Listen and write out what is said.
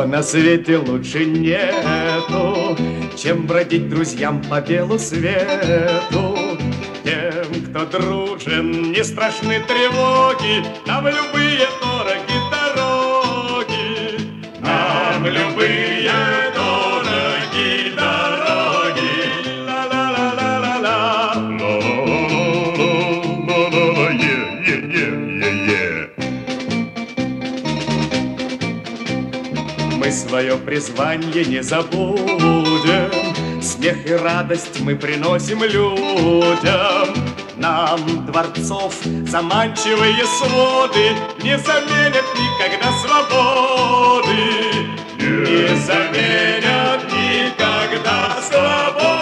Ничего на свете лучше нету, чем бродить друзьям по белу свету. Тем, кто дружен, не страшны тревоги, нам любые дороги дороги, нам любые дороги дороги. Ла-ла-ла-ла-ла-ла, ла-ла-ла-ла-ла-ла, е-е-е-е-е. Мы свое призвание не забудем, смех и радость мы приносим людям. Нам дворцов заманчивые своды не заменят никогда свободы, не заменят никогда свободы.